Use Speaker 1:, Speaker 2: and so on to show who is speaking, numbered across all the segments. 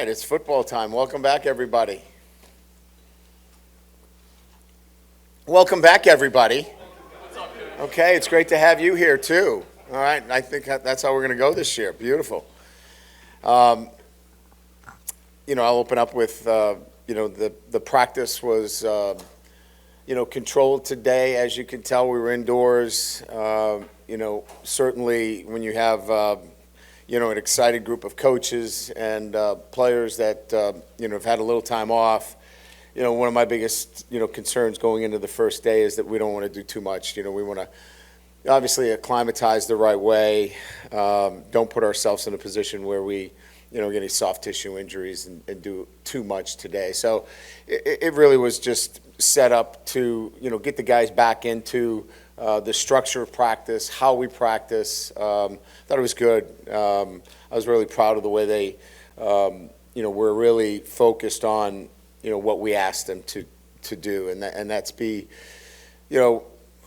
Speaker 1: right, it's football time. Welcome back, everybody. Welcome back, everybody. Okay, it's great to have you here, too. All right, I think that's how we're going to go this year. Beautiful. I'll open up with, the practice was, controlled today. As you can tell, we were indoors. Certainly when you have, an excited group of coaches and players that, have had a little time off. One of my biggest, concerns going into the first day is that we don't want to do too much. We want to obviously acclimatize the right way. Don't put ourselves in a position where we, get any soft tissue injuries and do too much today. So it really was just set up to, get the guys back into the structure of practice, how we practice. Thought it was good. I was really proud of the way they, were really focused on, what we asked them to do, and that's be,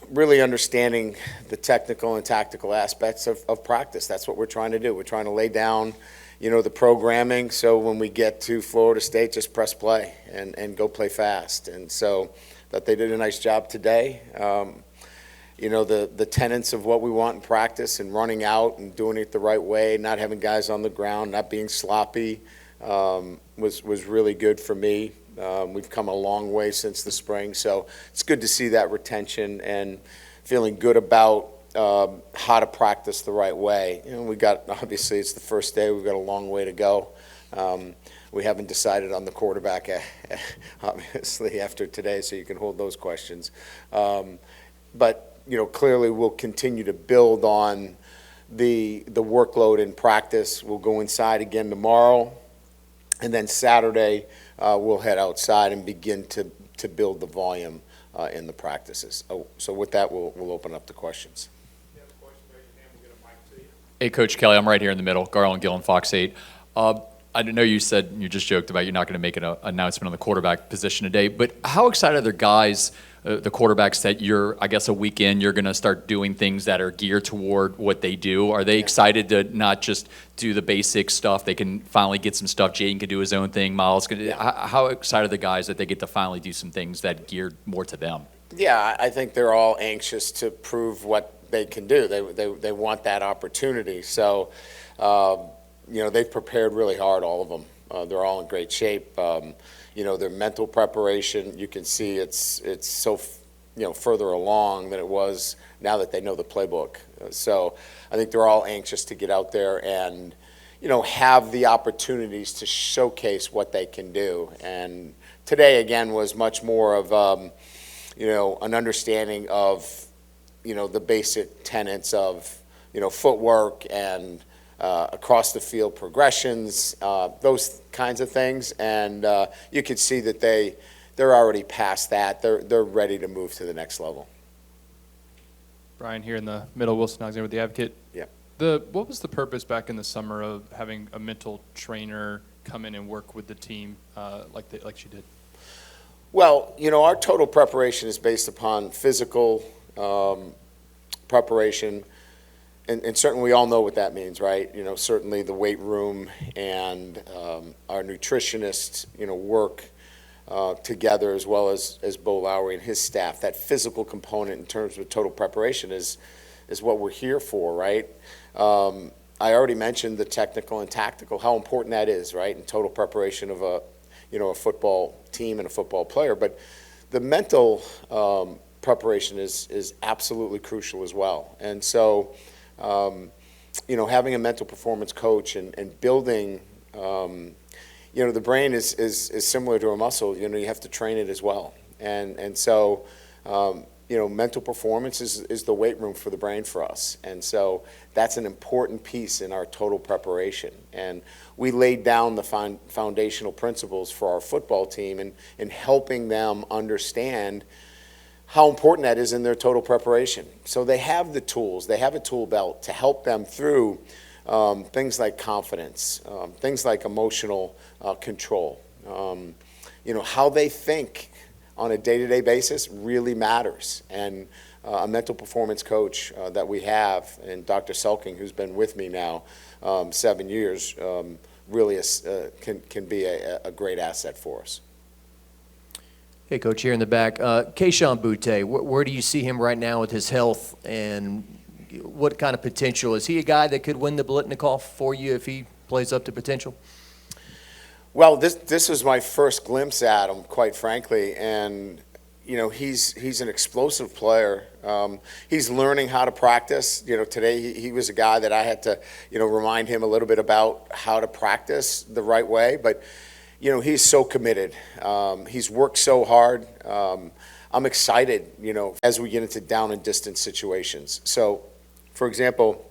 Speaker 1: really understanding the technical and tactical aspects of practice. That's what we're trying to do. We're trying to lay down, the programming, so when we get to Florida State, just press play and go play fast. And so that they did a nice job today. The tenets of what we want in practice and running out and doing it the right way, not having guys on the ground, not being sloppy, was really good for me. We've come a long way since the spring, so it's good to see that retention and feeling good about how to practice the right way. Obviously it's the first day, we've got a long way to go. We haven't decided on the quarterback, obviously, after today, so you can hold those questions. But clearly we'll continue to build on the workload in practice. We'll go inside again tomorrow, and then Saturday we'll head outside and begin to build the volume in the practices. So with that, we'll open up the questions.
Speaker 2: If you have a question, raise your hand. We'll get a mic to you.
Speaker 3: Hey, Coach Kelly, I'm right here in the middle. Garland Gillen, Fox 8. I know you said, you just joked about you're not going to make an announcement on the quarterback position today, but how excited are the guys, the quarterbacks, that you're, I guess, a week in, you're going to start doing things that are geared toward what they do? Are they excited to not just do the basic stuff? They can finally get some stuff. Jaden can do his own thing. Miles can. How excited are the guys that they get to finally do some things that geared more to them?
Speaker 1: Yeah, I think they're all anxious to prove what they can do. They want that opportunity. So, they've prepared really hard, all of them. They're all in great shape. Their mental preparation, you can see it's so, further along than it was now that they know the playbook. So I think they're all anxious to get out there and, have the opportunities to showcase what they can do. And today, again, was much more of, an understanding of, the basic tenets of, footwork and across the field progressions, those kinds of things. And you can see that they're already past that. They're ready to move to the next level.
Speaker 4: Brian here in the middle, Wilson Alexander with The Advocate.
Speaker 1: Yeah.
Speaker 4: What was the purpose back in the summer of having a mental trainer come in and work with the team like she did?
Speaker 1: Well, our total preparation is based upon physical preparation. And certainly we all know what that means, right? Certainly the weight room and our nutritionists, work together, as well as Bo Lowry and his staff. That physical component in terms of total preparation is what we're here for, right? I already mentioned the technical and tactical, how important that is, right? In total preparation of a football team and a football player. But the mental preparation is absolutely crucial as well. And so, having a mental performance coach and building, the brain is similar to a muscle. You have to train it as well. And so, mental performance is the weight room for the brain for us. And so that's an important piece in our total preparation. And we laid down the foundational principles for our football team in helping them understand how important that is in their total preparation. So they have the tools, they have a tool belt to help them through things like confidence, things like emotional control. How they think on a day-to-day basis really matters. And a mental performance coach that we have, and Dr. Selking, who's been with me now 7 years, really can be a great asset for us.
Speaker 5: Hey, Coach, here in the back. Keishon Butte, where do you see him right now with his health, and what kind of potential? Is he a guy that could win the Biletnikoff for you if he plays up to potential?
Speaker 1: Well, this was my first glimpse at him, quite frankly, and he's an explosive player. He's learning how to practice. Today he was a guy that I had to remind him a little bit about how to practice the right way, but he's so committed. He's worked so hard. I'm excited, as we get into down and distance situations. So, for example,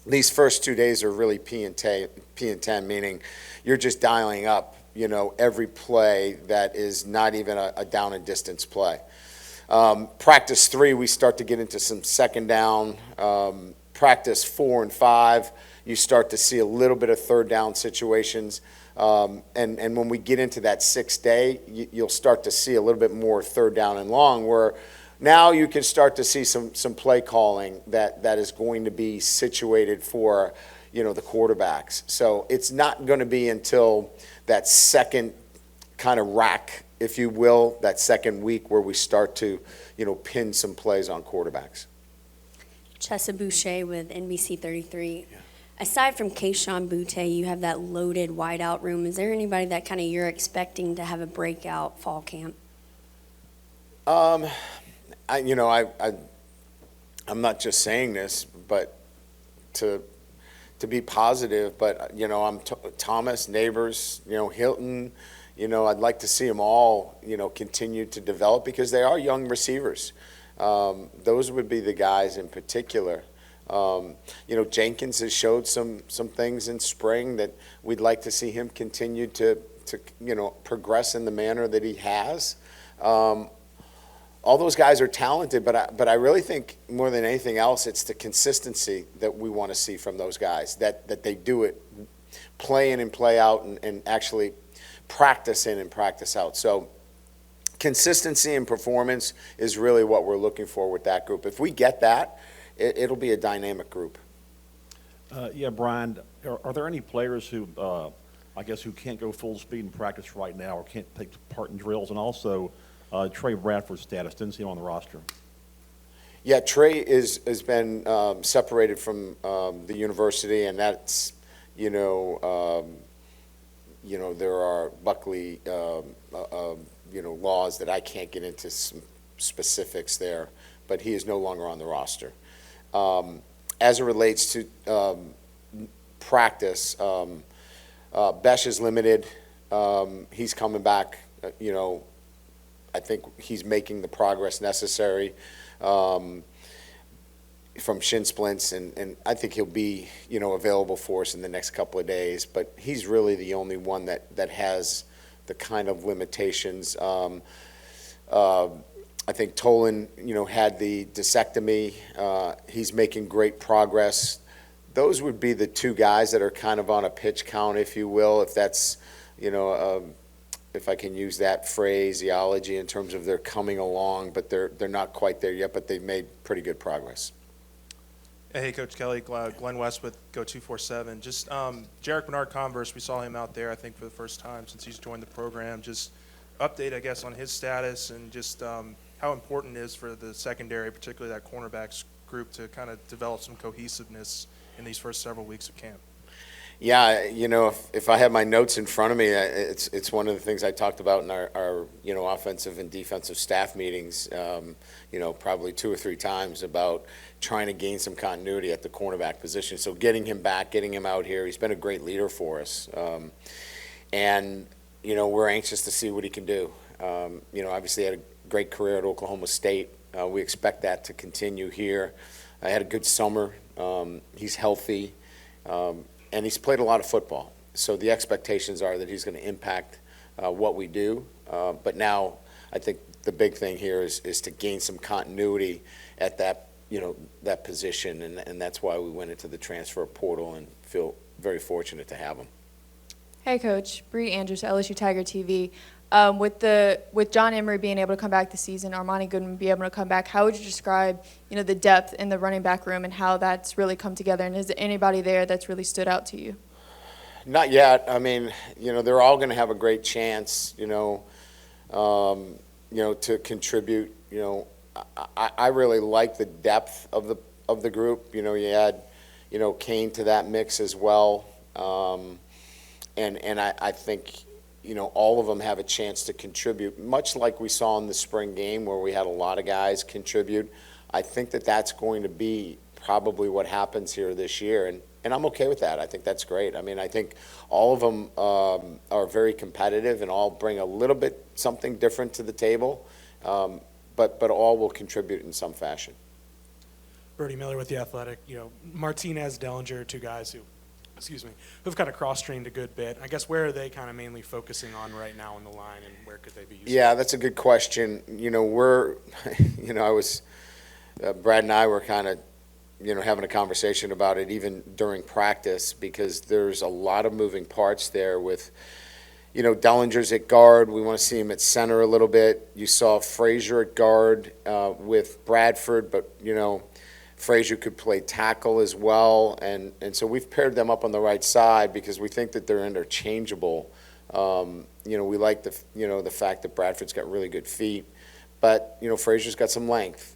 Speaker 1: these first 2 days are really P and 10, meaning you're just dialing up, every play that is not even a down and distance play. Practice 3, we start to get into some second down. Practice 4 and 5, you start to see a little bit of third down situations. And when we get into that 6th day, you'll start to see a little bit more third down and long, where now you can start to see some play calling that is going to be situated for, the quarterbacks. So it's not going to be until that second kind of rack, if you will, that second week where we start to, pin some plays on quarterbacks.
Speaker 6: Chessa Boucher with NBC 33. Yeah. Aside from Keishon Butte, you have that loaded wideout room. Is there anybody that kind of you're expecting to have a breakout fall camp?
Speaker 1: I'm not just saying this, but to be positive. But I'm Thomas, Neighbors, Hilton. I'd like to see them all, continue to develop because they are young receivers. Those would be the guys in particular. Jenkins has showed some things in spring that we'd like to see him continue to progress in the manner that he has. All those guys are talented, but I really think more than anything else, it's the consistency that we want to see from those guys, that they do it, play in and play out, and actually practice in and practice out. So consistency and performance is really what we're looking for with that group. If we get that, it'll be a dynamic group.
Speaker 7: Yeah, Brian, are there any players who, who can't go full speed in practice right now or can't take part in drills? And also, Trey Bradford's status, didn't see him on the roster.
Speaker 1: Yeah, Trey has been separated from the university, and that's, there are Buckley, laws that I can't get into some specifics there, but he is no longer on the roster. As it relates to practice, Besh is limited. He's coming back. I think he's making the progress necessary from shin splints, and I think he'll be available for us in the next couple of days. But he's really the only one that has the kind of limitations. I think Tolan, had the discectomy. He's making great progress. Those would be the two guys that are kind of on a pitch count, if you will, if that's, if I can use that phraseology in terms of they're coming along, but they're not quite there yet, but they've made pretty good progress.
Speaker 2: Hey, Coach Kelly, Glenn West with Go 247. Just Jarek Bernard Converse, we saw him out there, I think, for the first time since he's joined the program. Just update, I guess, on his status and just how important it is for the secondary, particularly that cornerbacks group, to kind of develop some cohesiveness in these first several weeks of camp.
Speaker 1: Yeah, if I have my notes in front of me, it's one of the things I talked about in our offensive and defensive staff meetings, probably 2 or 3 times about trying to gain some continuity at the cornerback position. So getting him back, getting him out here, he's been a great leader for us. And, we're anxious to see what he can do. Obviously had a great career at Oklahoma State. We expect that to continue here. I had a good summer. He's healthy. And he's played a lot of football. So the expectations are that he's going to impact what we do. But now I think the big thing here is to gain some continuity at that, that position. And that's why we went into the transfer portal and feel very fortunate to have him.
Speaker 8: Hey, Coach. Bree Andrews, LSU Tiger TV. With John Emery being able to come back this season, Armani Goodman be able to come back, how would you describe, the depth in the running back room and how that's really come together? And is there anybody there that's really stood out to you?
Speaker 1: Not yet. I mean, they're all going to have a great chance, to contribute. I really like the depth of the group. You add, Kane to that mix as well. And I think, all of them have a chance to contribute, much like we saw in the spring game where we had a lot of guys contribute. I think that that's going to be probably what happens here this year, and I'm okay with that. I think that's great. I mean, I think all of them are very competitive and all bring a little bit something different to the table, but all will contribute in some fashion.
Speaker 9: Bertie Miller with The Athletic. Martinez, Dellinger, two guys who've kind of cross-trained a good bit. I guess where are they kind of mainly focusing on right now in the line, and where could they be useful?
Speaker 1: Yeah, that's a good question. Brad and I were kind of, having a conversation about it even during practice, because there's a lot of moving parts there with, Dellinger's at guard. We want to see him at center a little bit. You saw Frazier at guard with Bradford, but, Frazier could play tackle as well. And so we've paired them up on the right side because we think that they're interchangeable. We like the fact that Bradford's got really good feet, but, Frazier's got some length.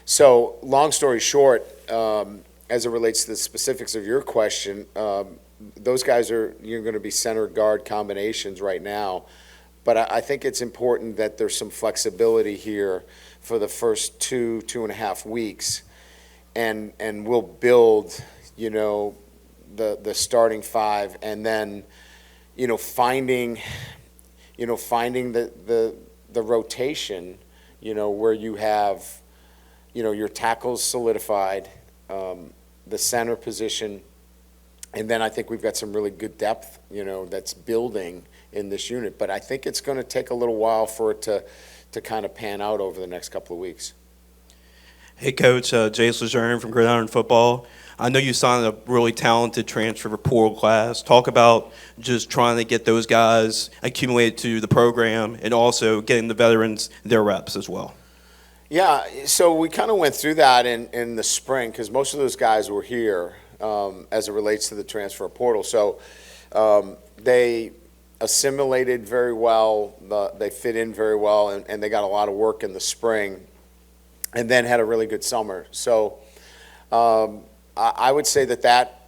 Speaker 1: So long story short, as it relates to the specifics of your question, those guys you're going to be center guard combinations right now. But I think it's important that there's some flexibility here for the first 2.5 weeks. And we'll build, the starting five, and then, finding the rotation, where you have, your tackles solidified, the center position, and then I think we've got some really good depth, that's building in this unit. But I think it's going to take a little while for it to kind of pan out over the next couple of weeks.
Speaker 10: Hey, Coach, Jace Lejeune from Gridiron Football. I know you signed a really talented transfer portal class. Talk about just trying to get those guys accumulated to the program and also getting the veterans their reps as well.
Speaker 1: Yeah, so we kind of went through that in the spring because most of those guys were here as it relates to the transfer portal. So they assimilated very well, they fit in very well, and they got a lot of work in the spring and then had a really good summer. So I would say that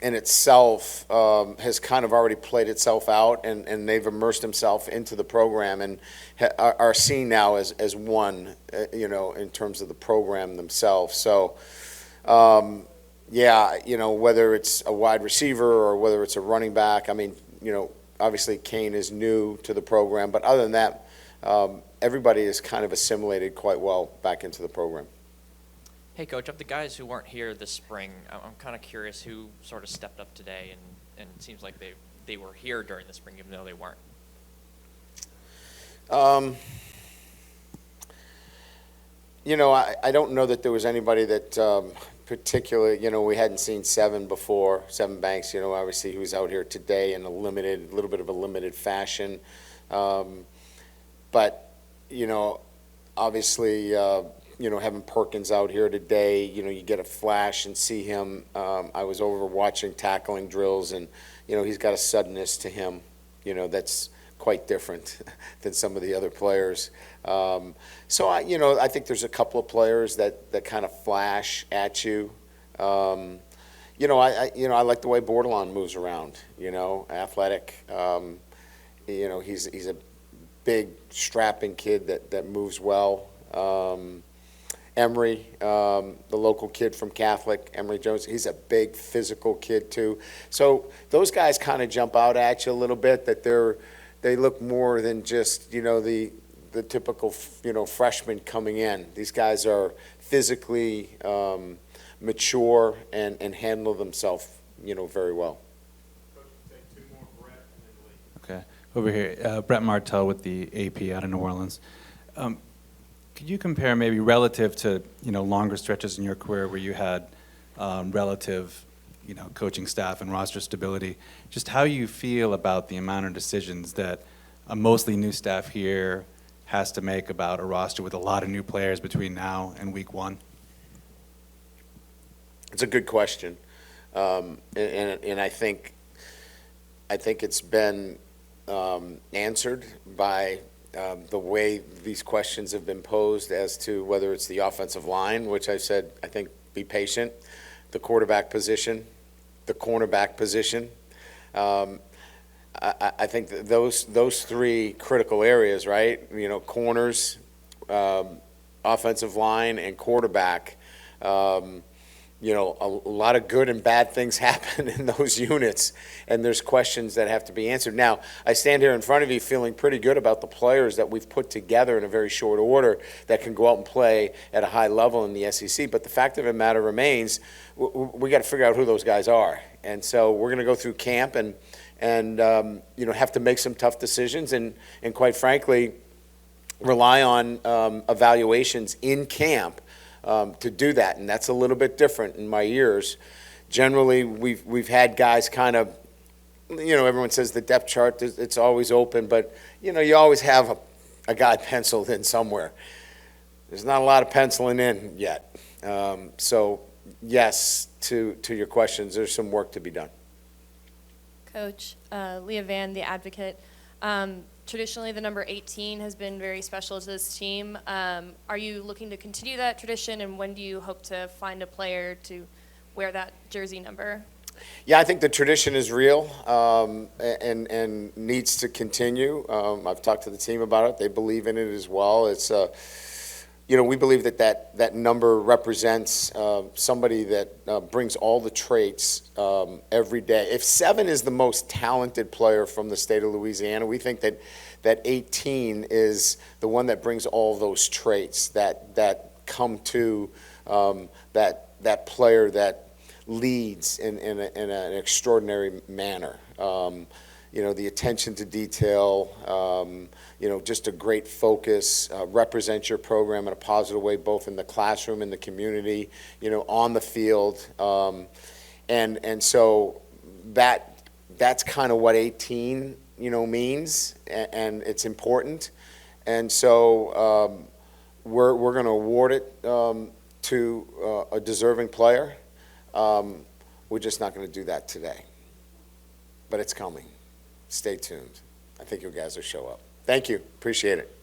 Speaker 1: in itself has kind of already played itself out, and they've immersed themselves into the program and are seen now as one, in terms of the program themselves. So, whether it's a wide receiver or whether it's a running back, I mean, obviously Kane is new to the program, but other than that, everybody is kind of assimilated quite well back into the program.
Speaker 11: Hey, Coach, of the guys who weren't here this spring, I'm kind of curious who sort of stepped up today, and it seems like they were here during the spring even though they weren't.
Speaker 1: I don't know that there was anybody that particularly, we hadn't seen Seven before, Seven Banks, obviously he was out here today in a little bit of a limited fashion. But, obviously, having Perkins out here today, you get a flash and see him. I was over watching tackling drills, and, he's got a suddenness to him, that's quite different than some of the other players. So, I think there's a couple of players that kind of flash at you. I like the way Bordelon moves around, athletic. He's a big, strapping kid that moves well. Emery, the local kid from Catholic, Emery Jones, he's a big physical kid too. So those guys kind of jump out at you a little bit, that they look more than just, the typical, freshman coming in. These guys are physically mature and handle themselves, very well.
Speaker 12: Okay. Over here, Brett Martell with the AP out of New Orleans. Could you compare maybe relative to, longer stretches in your career where you had relative, coaching staff and roster stability, just how you feel about the amount of decisions that a mostly new staff here has to make about a roster with a lot of new players between now and week one?
Speaker 1: It's a good question. And I think I think it's been answered by the way these questions have been posed as to whether it's the offensive line, which I said, I think, be patient, the quarterback position, the cornerback position. I think that those three critical areas, right? You know, corners, offensive line, and quarterback. You know, a lot of good and bad things happen in those units, and there's questions that have to be answered. Now, I stand here in front of you feeling pretty good about the players that we've put together in a very short order that can go out and play at a high level in the SEC. But the fact of the matter remains, we got to figure out who those guys are. And so we're going to go through camp and you know, have to make some tough decisions and quite frankly, rely on evaluations in camp to do that, and that's a little bit different in my years. Generally, we've had guys kind of, you know, everyone says the depth chart, it's always open, but, you know, you always have a guy penciled in somewhere. There's not a lot of penciling in yet. So, yes, to your questions, there's some work to be done.
Speaker 13: Coach, Leah Van, the advocate. Traditionally, the number 18 has been very special to this team. Are you looking to continue that tradition, and when do you hope to find a player to wear that jersey number?
Speaker 1: Yeah, I think the tradition is real and needs to continue. I've talked to the team about it. They believe in it as well. It's you know, we believe that number represents somebody that brings all the traits every day. If 7 is the most talented player from the state of Louisiana, we think that 18 is the one that brings all those traits that come to that player that leads in an extraordinary manner. You know, the attention to detail, you know, just a great focus, represent your program in a positive way, both in the classroom, in the community, you know, on the field. And so that's kind of what 18, you know, means, and it's important. And so we're going to award it to a deserving player. We're just not going to do that today. But it's coming. Stay tuned. I think you guys will show up. Thank you. Appreciate it.